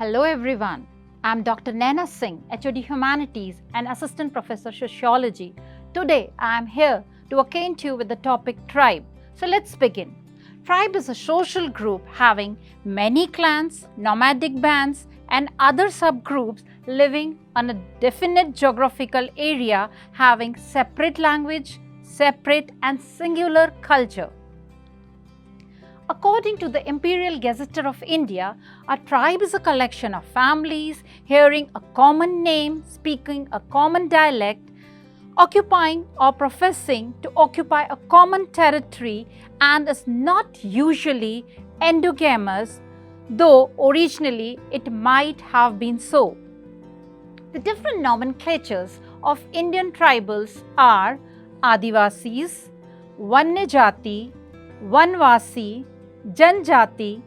Hello everyone, I'm Dr. Naina Singh, HOD Humanities and Assistant Professor Sociology. Today I am here to acquaint you with the topic tribe. So let's begin. Tribe is a social group having many clans, nomadic bands and other subgroups living on a definite geographical area having separate language, separate and singular culture. According to the Imperial Gazetteer of India, a tribe is a collection of families hearing a common name, speaking a common dialect, occupying or professing to occupy a common territory and is not usually endogamous, though originally it might have been so. The different nomenclatures of Indian tribals are Adivasis, Vanyajati, Vanvasi, Janjati,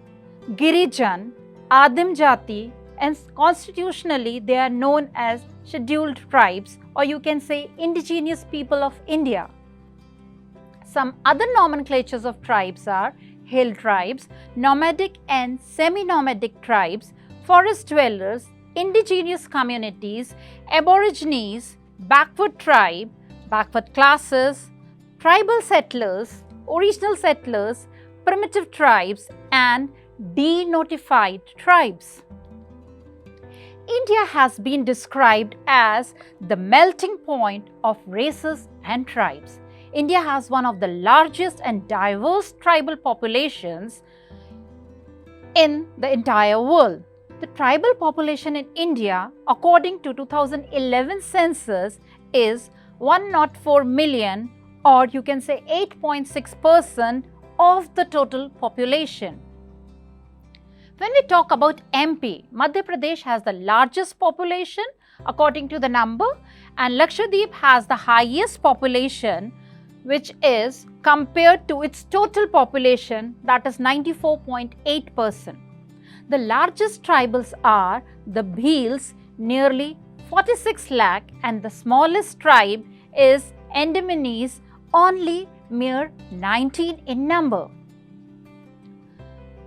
Girijan, Adim Jati, and constitutionally they are known as scheduled tribes, or you can say indigenous people of India. Some other nomenclatures of tribes are hill tribes, nomadic and semi-nomadic tribes, forest dwellers, indigenous communities, aborigines, backward tribe, backward classes, tribal settlers, original settlers, primitive tribes and denotified tribes. India has been described as the melting point of races and tribes. India has one of the largest and diverse tribal populations in the entire world. The tribal population in India, according to 2011 census, is 104 million, or you can say 8.6% of the total population. When we talk about MP, Madhya Pradesh has the largest population according to the number, and Lakshadweep has the highest population, which is compared to its total population, that is 94.8%. The largest tribals are the Bhils, nearly 46 lakh, and the smallest tribe is Andamanese, only mere 19 in number.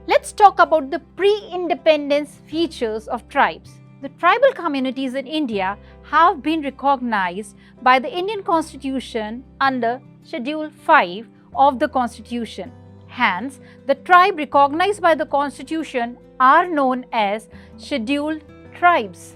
Let's talk about the pre-independence features of tribes. The tribal communities in India have been recognized by the Indian Constitution under Schedule 5 of the Constitution. Hence, the tribe recognized by the Constitution are known as scheduled tribes.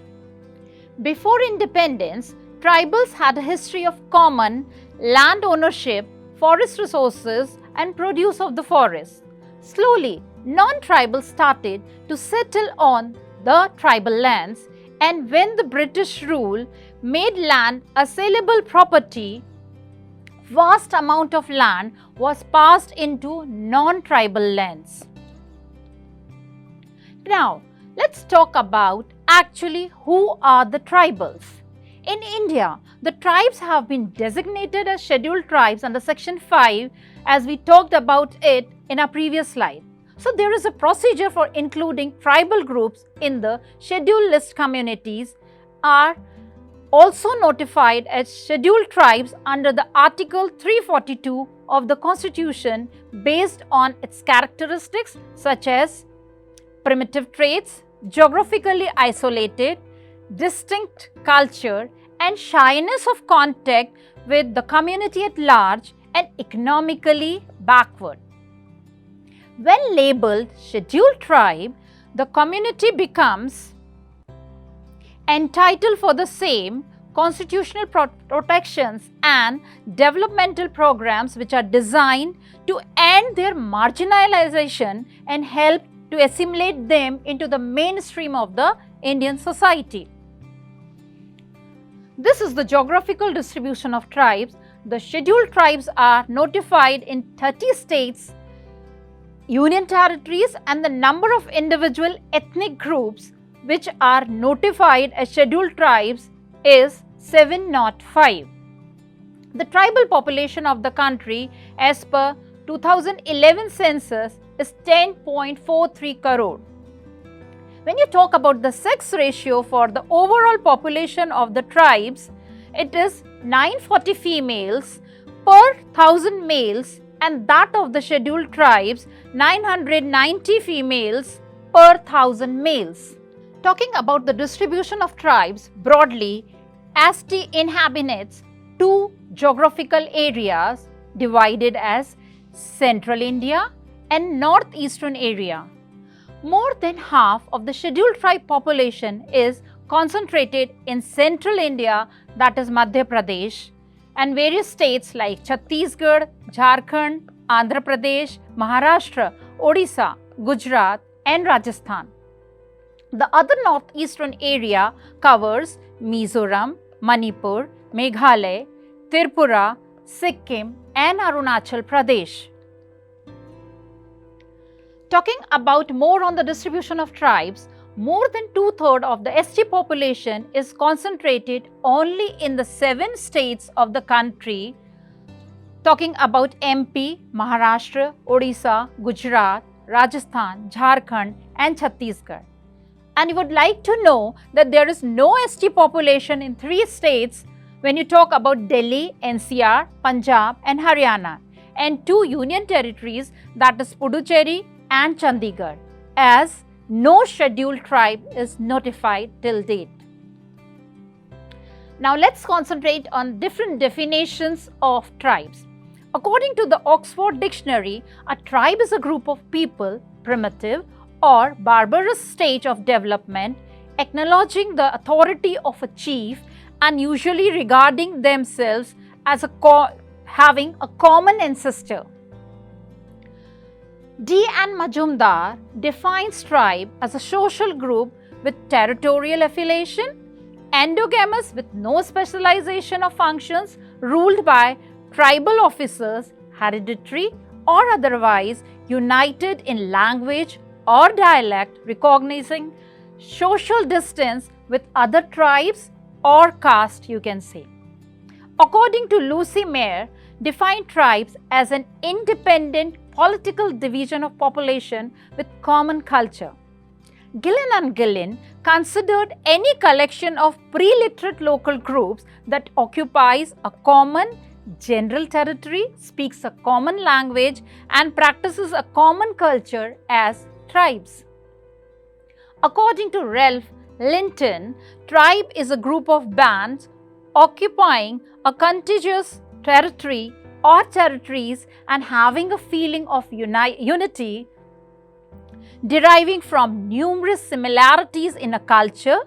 Before independence, tribals had a history of common land ownership, forest resources and produce of the forest. Slowly, non-tribals started to settle on the tribal lands, and when the British rule made land a saleable property, vast amount of land was passed into non-tribal lands. Now, let's talk about actually who are the tribals. In India, the tribes have been designated as scheduled tribes under Section 5, as we talked about it in our previous slide. So, there is a procedure for including tribal groups in the scheduled list. Communities are also notified as scheduled tribes under the Article 342 of the Constitution based on its characteristics such as primitive traits, geographically isolated, distinct culture and shyness of contact with the community at large, and economically backward. When labeled scheduled tribe, the community becomes entitled for the same constitutional protections and developmental programs which are designed to end their marginalization and help to assimilate them into the mainstream of the Indian society. This is the geographical distribution of tribes. The scheduled tribes are notified in 30 states, union territories, and the number of individual ethnic groups which are notified as scheduled tribes is 705. The tribal population of the country as per 2011 census is 10.43 crore. When you talk about the sex ratio for the overall population of the tribes, it is 940 females per 1000 males, and that of the scheduled tribes 990 females per 1000 males. Talking about the distribution of tribes broadly, ASTI inhabits two geographical areas divided as Central India and Northeastern area. More than half of the scheduled tribe population is concentrated in Central India, that is Madhya Pradesh, and various states like Chhattisgarh, Jharkhand, Andhra Pradesh, Maharashtra, Odisha, Gujarat and Rajasthan. The other northeastern area covers Mizoram, Manipur, Meghalaya, Tripura, Sikkim and Arunachal Pradesh. Talking about more on the distribution of tribes, more than two-thirds of the ST population is concentrated only in the 7 states of the country. Talking about MP, Maharashtra, Odisha, Gujarat, Rajasthan, Jharkhand and Chhattisgarh. And you would like to know that there is no ST population in 3 states when you talk about Delhi, NCR, Punjab and Haryana, and 2 union territories, that is Puducherry and Chandigarh, as no scheduled tribe is notified till date. Now let's concentrate on different definitions of tribes. According to the Oxford Dictionary, a tribe is a group of people, primitive or barbarous stage of development, acknowledging the authority of a chief and usually regarding themselves as having a common ancestor. D. N. Majumdar defines tribe as a social group with territorial affiliation, endogamous with no specialization of functions, ruled by tribal officers, hereditary or otherwise, united in language or dialect, recognizing social distance with other tribes or caste, you can say. According to Lucy Mayer, defined tribes as an independent political division of population with common culture. Gillen and Gillen considered any collection of pre-literate local groups that occupies a common general territory, speaks a common language and practices a common culture as tribes. According to Ralph Linton, tribe is a group of bands occupying a contiguous territory or territories and having a feeling of unity deriving from numerous similarities in a culture,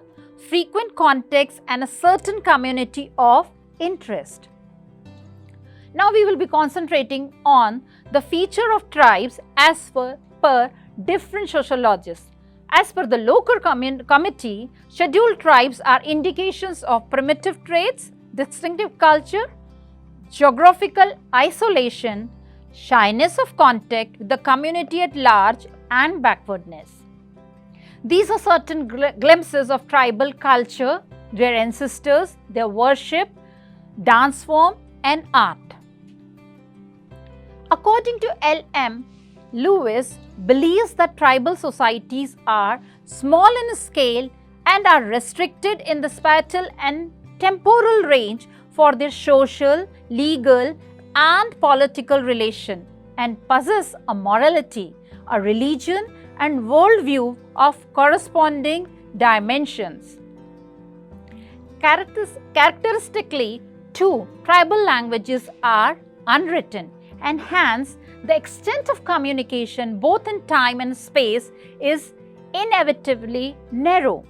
frequent context and a certain community of interest. Now we will be concentrating on the feature of tribes as per different sociologists. As per the local committee, scheduled tribes are indications of primitive traits, distinctive culture, geographical isolation, shyness of contact with the community at large and backwardness. These are certain glimpses of tribal culture, their ancestors, their worship, dance form and art. According to L.M. Lewis, believes that tribal societies are small in scale and are restricted in the spatial and temporal range for their social, legal and political relation and possess a morality, a religion and worldview of corresponding dimensions. Characteristically, too, tribal languages are unwritten and hence the extent of communication both in time and space is inevitably narrow.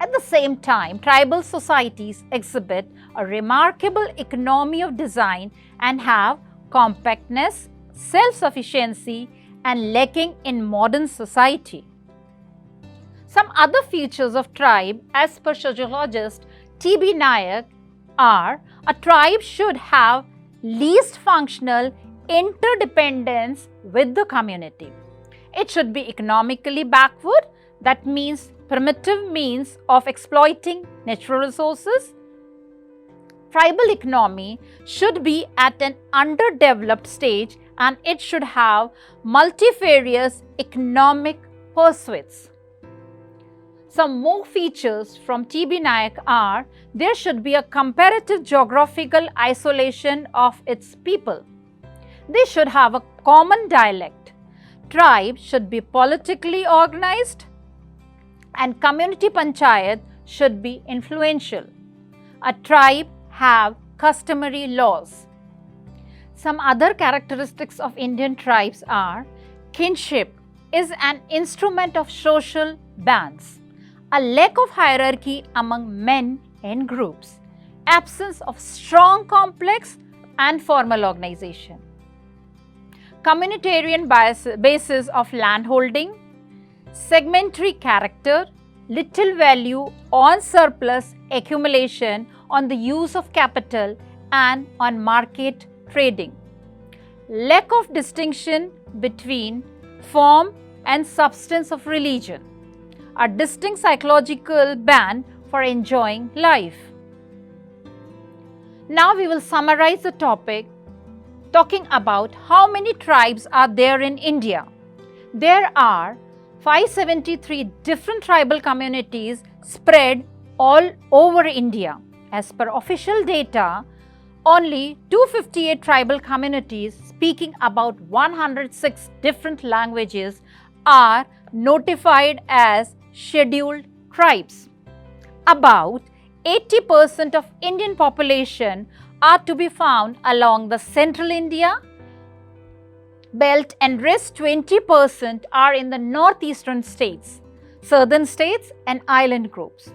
At the same time, tribal societies exhibit a remarkable economy of design and have compactness, self-sufficiency and lacking in modern society. Some other features of tribe as per sociologist T.B. Nayak are: a tribe should have least functional interdependence with the community. It should be economically backward, that means primitive means of exploiting natural resources. Tribal economy should be at an underdeveloped stage and it should have multifarious economic pursuits. Some more features from T.B. Nayak are: there should be a comparative geographical isolation of its people. They should have a common dialect. Tribe should be politically organized. and community panchayat should be influential. A tribe have customary laws. Some other characteristics of Indian tribes are kinship is an instrument of social bands, a lack of hierarchy among men in groups, absence of strong complex and formal organization, communitarian basis of landholding, segmentary character, little value on surplus accumulation, on the use of capital and on market trading, lack of distinction between form and substance of religion, a distinct psychological ban for enjoying life. Now we will summarize the topic talking about how many tribes are there in India. There are 573 different tribal communities spread all over India. As per official data, only 258 tribal communities speaking about 106 different languages are notified as scheduled tribes. About 80% of Indian population are to be found along the central India belt and rest 20% are in the northeastern states, southern states and island groups.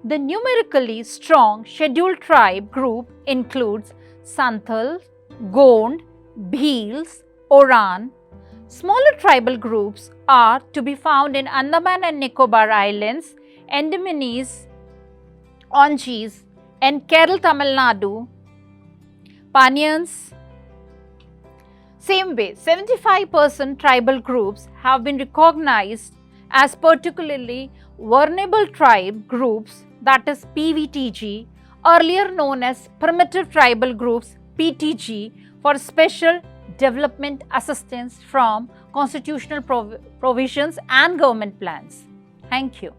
The numerically strong scheduled tribe group includes Santhal, Gond, Bhils, Oran. Smaller tribal groups are to be found in Andaman and Nicobar Islands, Andamanese, Ongees and Kerala, Tamil Nadu, Panyans. Same way, 75% tribal groups have been recognized as particularly vulnerable tribe groups, that is PVTG, earlier known as primitive tribal groups PTG, for special development assistance from constitutional provisions and government plans. Thank you.